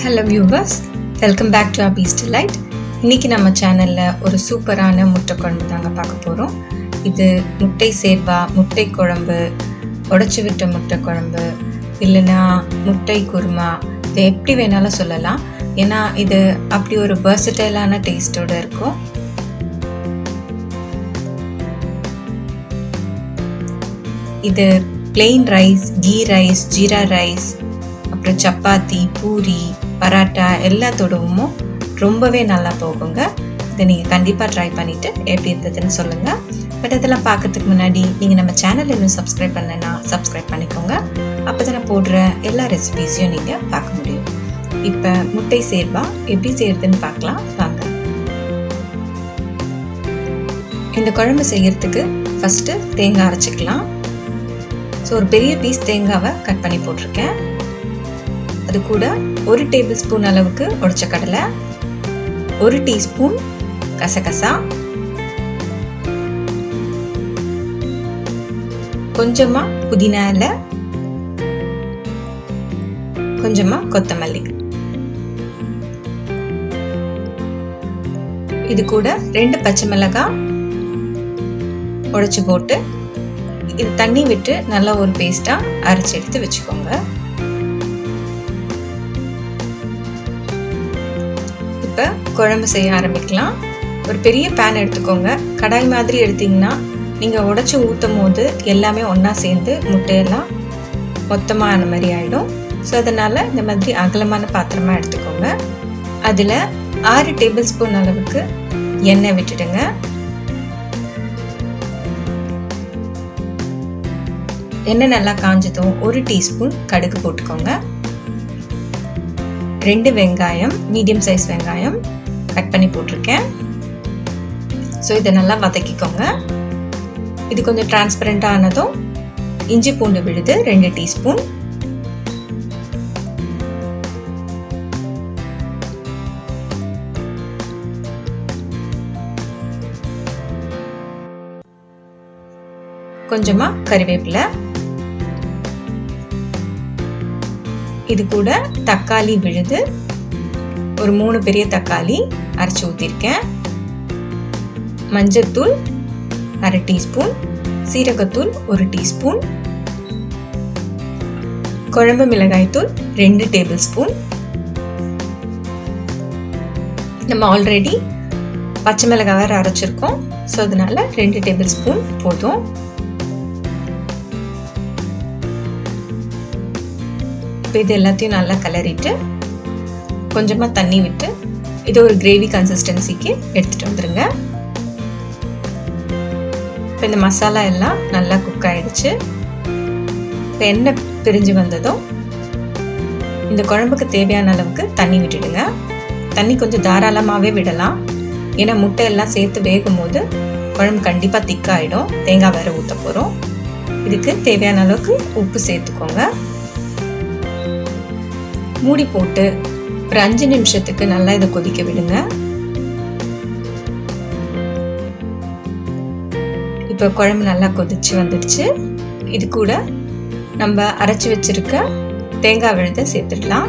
Hello viewers, welcome back to Abhi's Delight. இன்றைக்கி நம்ம சேனலில் ஒரு சூப்பரான முட்டை குழம்பு தாங்க பார்க்க போகிறோம். இது முட்டை சேர்வா, முட்டை குழம்பு, உடச்சி விட்ட முட்டை குழம்பு, இல்லைன்னா முட்டை குருமா, இதை எப்படி வேணாலும் சொல்லலாம். ஏன்னா இது அப்படி ஒரு வெர்சடைலான டேஸ்ட்டோடு இருக்கும். இது plain rice, ghee rice, jeera rice, அப்புறம் சப்பாத்தி, பூரி, பராட்டா எல்லாத்தோடவும் ரொம்பவே நல்லா போகுங்க. இதை நீங்கள் கண்டிப்பாக ட்ரை பண்ணிவிட்டு எப்படி இருந்ததுன்னு சொல்லுங்கள். பட் இதெல்லாம் பார்க்கறதுக்கு முன்னாடி நீங்கள் நம்ம சேனல் இன்னும் சப்ஸ்கிரைப் பண்ணலைன்னா சப்ஸ்கிரைப் பண்ணிக்கோங்க. அப்போ தான் நான் போடுற எல்லா ரெசிபீஸையும் நீங்கள் பார்க்க முடியும். இப்போ முட்டை சேர்வா எப்படி செய்யறதுன்னு பார்க்கலாம் வாங்க. இந்த குழம்பு செய்யறதுக்கு ஃபஸ்ட்டு தேங்காய் அரைச்சிக்கலாம். ஸோ ஒரு பெரிய பீஸ் தேங்காவை கட் பண்ணி போட்டிருக்கேன். அது கூட 1 டேபிள் ஸ்பூன் அளவுக்கு உடைச்ச கடலை, 1 டீஸ்பூன் கசகசா, கொஞ்சமா புதினா இலை, கொஞ்சமா கொத்தமல்லி. இது கூட 2 பச்சை மிளகாய் உடைச்சு போட்டு இது தண்ணி விட்டு நல்லா ஒரு பேஸ்டா அரைச்சி எடுத்து வச்சுக்கோங்க. இப்போ குழம்பு செய்ய ஆரம்பிக்கலாம். ஒரு பெரிய பேன் எடுத்துக்கோங்க. கடாய் மாதிரி எடுத்தீங்கன்னா நீங்கள் உடைச்சி ஊற்றும் போது எல்லாமே ஒன்றா சேர்ந்து முட்டையெல்லாம் மொத்தமாக ஆன மாதிரி ஆகிடும். ஸோ அதனால் இந்த மாதிரி அகலமான பாத்திரமாக எடுத்துக்கோங்க. அதில் 6 டேபிள் ஸ்பூன் அளவுக்கு எண்ணெய் விட்டுடுங்க. எண்ணெய் நல்லா காஞ்சதும் 1 டீஸ்பூன் கடுகு போட்டுக்கோங்க. 2 வெங்காயம், மீடியம் சைஸ் வெங்காயம் கட் பண்ணி போட்டிருக்கேன். ஸோ இதை நல்லா வதக்கிக்கோங்க. இது கொஞ்சம் டிரான்ஸ்பரண்டாக ஆனதும் இஞ்சி பூண்டு விழுது 2 டீஸ்பூன், கொஞ்சமா கறிவேப்பிலை, இது கூட தக்காளி விழுது ஒரு 3 பெரிய தக்காளி அரைச்சி ஊற்றிருக்கேன். மஞ்சத்தூள் 1/2 டீஸ்பூன், சீரகத்தூள் 1 டீஸ்பூன், குழம்பு மிளகாய் தூள் 2 டேபிள் ஸ்பூன். நம்ம ஆல்ரெடி பச்சை மிளகாய் வேறு அரைச்சிருக்கோம். ஸோ அதனால 2 டேபிள் ஸ்பூன் போதும். இப்போ இது எல்லாத்தையும் நல்லா கிளறிட்டு கொஞ்சமாக தண்ணி விட்டு இது ஒரு கிரேவி கன்சிஸ்டன்சிக்கு எடுத்துகிட்டு வந்துடுங்க. இப்போ இந்த மசாலா எல்லாம் நல்லா குக் ஆகிடுச்சு. இப்போ எண்ணெய் பிரிஞ்சு வந்ததும் இந்த குழம்புக்கு தேவையான அளவுக்கு தண்ணி விட்டுடுங்க. தண்ணி கொஞ்சம் தாராளமாகவே விடலாம். ஏன்னா முட்டை எல்லாம் சேர்த்து வேகும் போது குழம்பு கண்டிப்பாக திக்காகிடும். தேங்காய் வேறு ஊற்ற போகிறோம். இதுக்கு தேவையான அளவுக்கு உப்பு சேர்த்துக்கோங்க. மூடி போட்டு ஒரு 5 நிமிஷத்துக்கு நல்லா இதை கொதிக்க விடுங்க. இப்போ குழம்பு நல்லா கொதிச்சு வந்துடுச்சு. இது கூட நம்ம அரைச்சி வச்சிருக்க தேங்காய் விழுதை சேர்த்துடலாம்.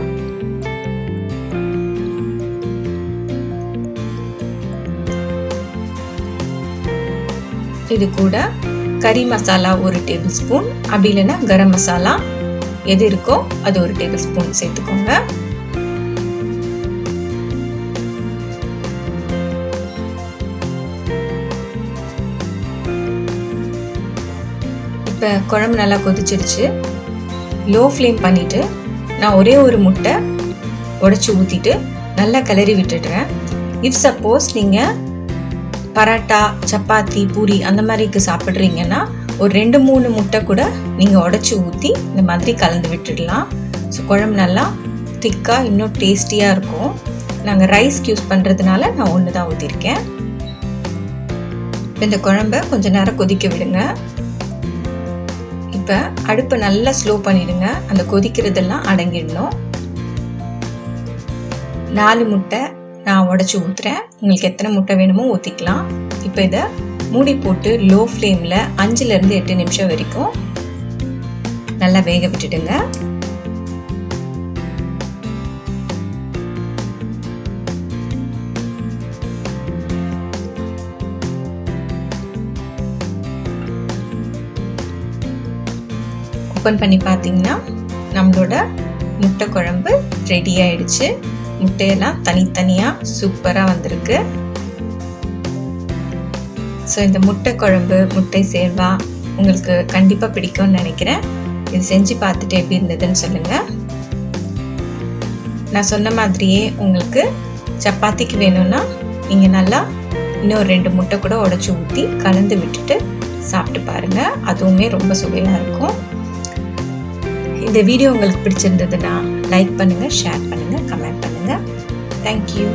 இது கூட கறி மசாலா 1 டேபிள் ஸ்பூன், அப்படி இல்லைன்னா கரம் மசாலா எது இருக்கோ அது 1 டேபிள் ஸ்பூன் சேர்த்துக்கோங்க. இப்போ குழம்பு நல்லா கொதிச்சிடுச்சு. லோ ஃப்ளேம் பண்ணிவிட்டு நான் ஒரே ஒரு முட்டை உடைச்சி ஊற்றிட்டு நல்லா கிளறி விட்டுடுறேன். இஃப் சப்போஸ் நீங்கள் பராட்டா, சப்பாத்தி, பூரி அந்த மாதிரிக்கு சாப்பிட்றீங்கன்னா ஒரு 2-3 முட்டை கூட நீங்கள் உடைச்சி ஊற்றி இந்த மாதிரி கலந்து விட்டுடலாம். ஸோ குழம்பு நல்லா திக்காக இன்னும் டேஸ்டியாக இருக்கும். நாங்கள் ரைஸ்க்கு யூஸ் பண்ணுறதுனால நான் 1 தான் ஊற்றிருக்கேன். இந்த குழம்பை கொஞ்சம் நேரம் கொதிக்க விடுங்க. இப்போ அடுப்பை நல்லா ஸ்லோ பண்ணிடுங்க. அந்த கொதிக்கிறதெல்லாம் அடங்கிடணும். 4 முட்டை நான் உடைச்சி ஊற்றுறேன். உங்களுக்கு எத்தனை முட்டை வேணுமோ ஊற்றிக்கலாம். இப்போ இதை மூடி போட்டு லோ ஃப்ளேமில் 5லேருந்து 8 நிமிஷம் வரைக்கும் நல்லா வேக விட்டுடுங்க. ஓப்பன் பண்ணி பார்த்தீங்கன்னா நம்மளோட முட்டை குழம்பு ரெடி ஆயிடுச்சு. முட்டையெல்லாம் தனித்தனியாக சூப்பராக வந்திருக்கு. ஸோ இந்த முட்டை குழம்பு, முட்டை சேர்வா உங்களுக்கு கண்டிப்பாக பிடிக்கும்னு நினைக்கிறேன். இது செஞ்சு பார்த்துட்டு எப்படி இருந்ததுன்னு சொல்லுங்கள். நான் சொன்ன மாதிரியே உங்களுக்கு சப்பாத்திக்கு வேணும்னா நீங்கள் நல்லா இன்னும் 2 முட்டை கூட உடச்சி ஊற்றி கலந்து விட்டுட்டு சாப்பிட்டு பாருங்கள். அதுவுமே ரொம்ப சுவையாக இருக்கும். இந்த வீடியோ உங்களுக்கு பிடிச்சிருந்ததுன்னா லைக் பண்ணுங்கள், ஷேர் பண்ணுங்கள், கமெண்ட் பண்ணுங்கள். தேங்க்யூ.